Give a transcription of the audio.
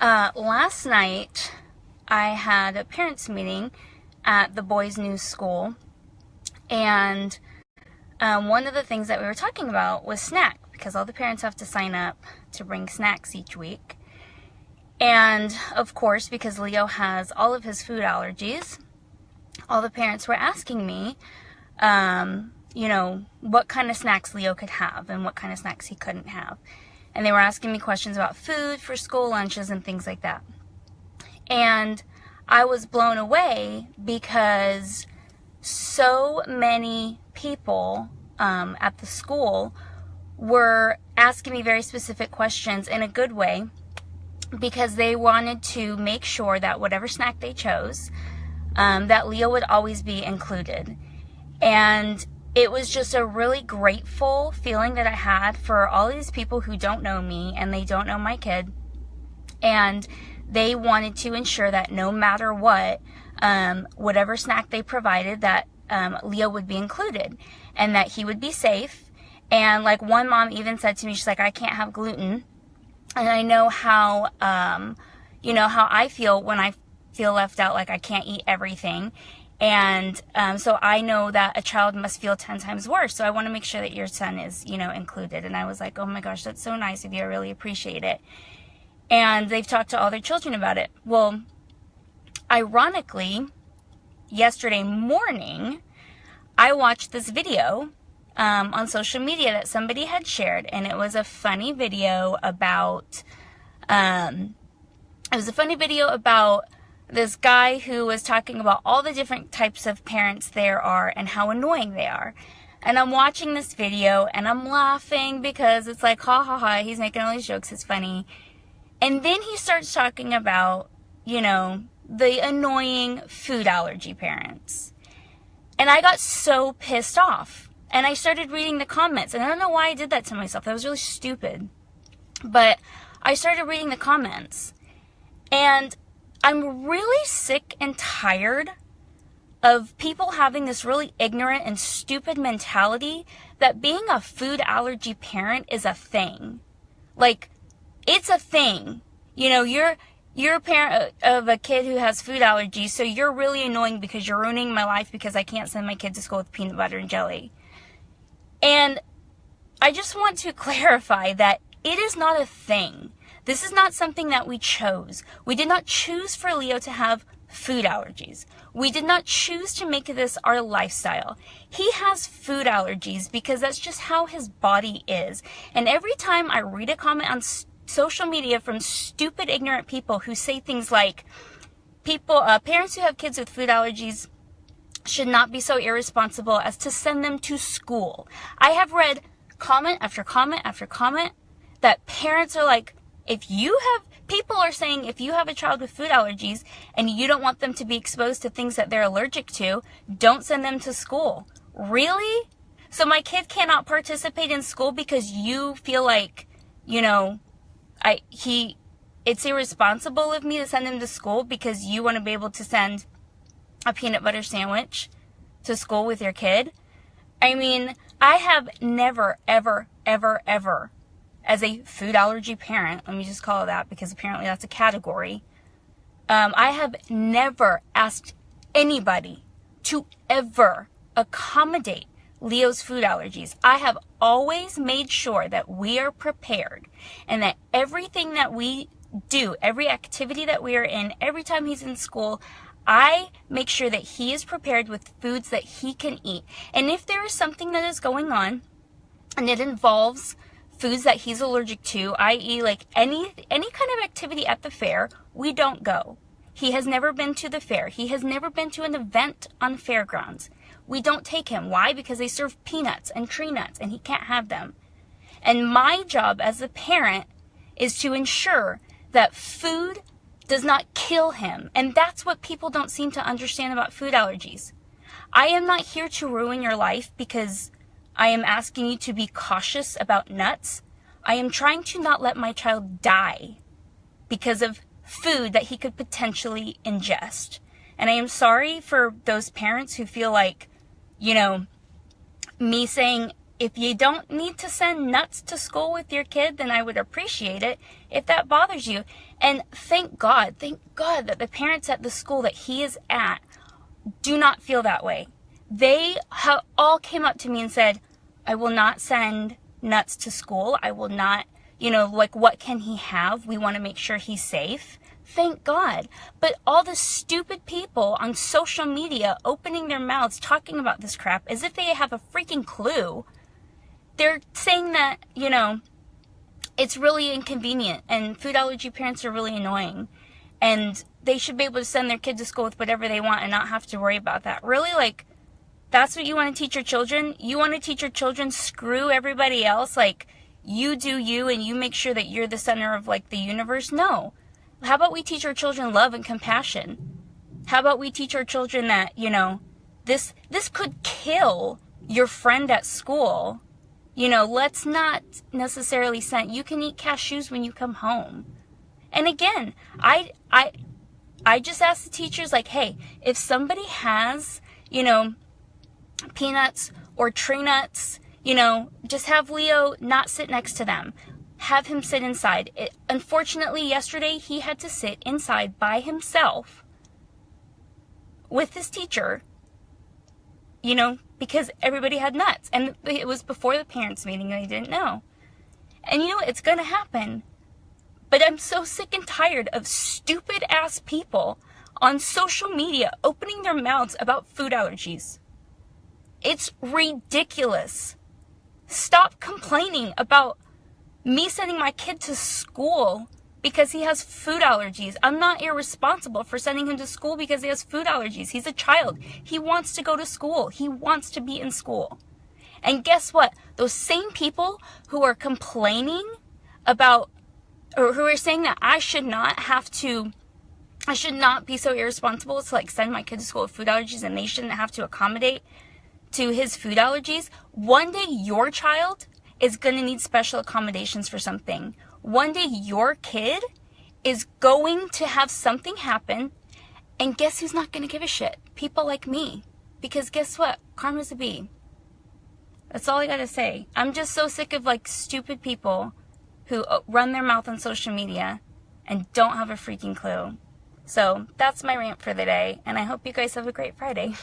Last night, I had a parents' meeting at the boys' new school, and one of the things that we were talking about was snack, because all the parents have to sign up to bring snacks each week. And of course, because Leo has all of his food allergies, all the parents were asking me, what kind of snacks Leo could have and what kind of snacks he couldn't have. And they were asking me questions about food for school lunches and things like that. And I was blown away because so many people at the school were asking me very specific questions in a good way, because they wanted to make sure that whatever snack they chose, that Leo would always be included. And it was just a really grateful feeling that I had for all of these people who don't know me and they don't know my kid. And they wanted to ensure that no matter what, whatever snack they provided, that Leo would be included and that he would be safe. And like one mom even said to me, she's like, I can't have gluten. And I know how, how I feel when I feel left out, like I can't eat everything. And so I know that a child must feel 10 times worse. So I want to make sure that your son is, included. And I was like, oh my gosh, that's so nice of you. I really appreciate it. And they've talked to all their children about it. Well, ironically, yesterday morning, I watched this video on social media that somebody had shared. And it was a funny video about, this guy who was talking about all the different types of parents there are and how annoying they are. And I'm watching this video and I'm laughing because it's like, ha ha ha, he's making all these jokes, it's funny. And then he starts talking about, the annoying food allergy parents. And I got so pissed off. And I started reading the comments. And I don't know why I did that to myself. That was really stupid. But I started reading the comments. And I'm really sick and tired of people having this really ignorant and stupid mentality that being a food allergy parent is a thing. Like, it's a thing. You're a parent of a kid who has food allergies, so you're really annoying because you're ruining my life because I can't send my kid to school with peanut butter and jelly. And I just want to clarify that it is not a thing. This is not something that we chose. We did not choose for Leo to have food allergies. We did not choose to make this our lifestyle. He has food allergies because that's just how his body is. And every time I read a comment on social media from stupid, ignorant people who say things like, parents who have kids with food allergies should not be so irresponsible as to send them to school. I have read comment after comment after comment that parents are like, people are saying if you have a child with food allergies and you don't want them to be exposed to things that they're allergic to, don't send them to school. Really? So my kid cannot participate in school because you feel like, it's irresponsible of me to send him to school because you want to be able to send a peanut butter sandwich to school with your kid? I mean, I have never, ever, ever, ever, as a food allergy parent, let me just call it that because apparently that's a category, I have never asked anybody to ever accommodate Leo's food allergies. I have always made sure that we are prepared and that everything that we do, every activity that we are in, every time he's in school, I make sure that he is prepared with foods that he can eat. And if there is something that is going on and it involves foods that he's allergic to, i.e. like any kind of activity at the fair, we don't go. He has never been to the fair. He has never been to an event on fairgrounds. We don't take him. Why? Because they serve peanuts and tree nuts and he can't have them. And my job as a parent is to ensure that food does not kill him. And that's what people don't seem to understand about food allergies. I am not here to ruin your life because I am asking you to be cautious about nuts. I am trying to not let my child die because of food that he could potentially ingest. And I am sorry for those parents who feel like, me saying if you don't need to send nuts to school with your kid, then I would appreciate it if that bothers you. And thank God that the parents at the school that he is at do not feel that way. They all came up to me and said, I will not send nuts to school. I will not, like, what can he have? We want to make sure he's safe. Thank God. But all the stupid people on social media opening their mouths talking about this crap as if they have a freaking clue. They're saying that, it's really inconvenient and food allergy parents are really annoying. And they should be able to send their kid to school with whatever they want and not have to worry about that. Really? Like, that's what you want to teach your children? You want to teach your children screw everybody else? Like, you do you and you make sure that you're the center of, like, the universe? No. How about we teach our children love and compassion? How about we teach our children that, this could kill your friend at school. Let's not necessarily send, you can eat cashews when you come home. And again, I just ask the teachers, like, hey, if somebody has, peanuts or tree nuts, just have Leo not sit next to them. Have him sit inside. Unfortunately, yesterday he had to sit inside by himself with his teacher, because everybody had nuts. And it was before the parents' meeting and they didn't know. And it's going to happen. But I'm so sick and tired of stupid ass people on social media opening their mouths about food allergies. It's ridiculous. Stop complaining about me sending my kid to school because he has food allergies. I'm not irresponsible for sending him to school because he has food allergies. He's a child. He wants to go to school. He wants to be in school. And guess what? Those same people who are complaining about, or who are saying that I should not be so irresponsible to, like, send my kid to school with food allergies and they shouldn't have to accommodate to his food allergies. One day your child is going to need special accommodations for something. One day your kid is going to have something happen, and guess who's not going to give a shit? People like me. Because guess what? Karma's a bee. That's all I gotta say. I'm just so sick of, like, stupid people who run their mouth on social media and don't have a freaking clue. So that's my rant for the day, and I hope you guys have a great Friday.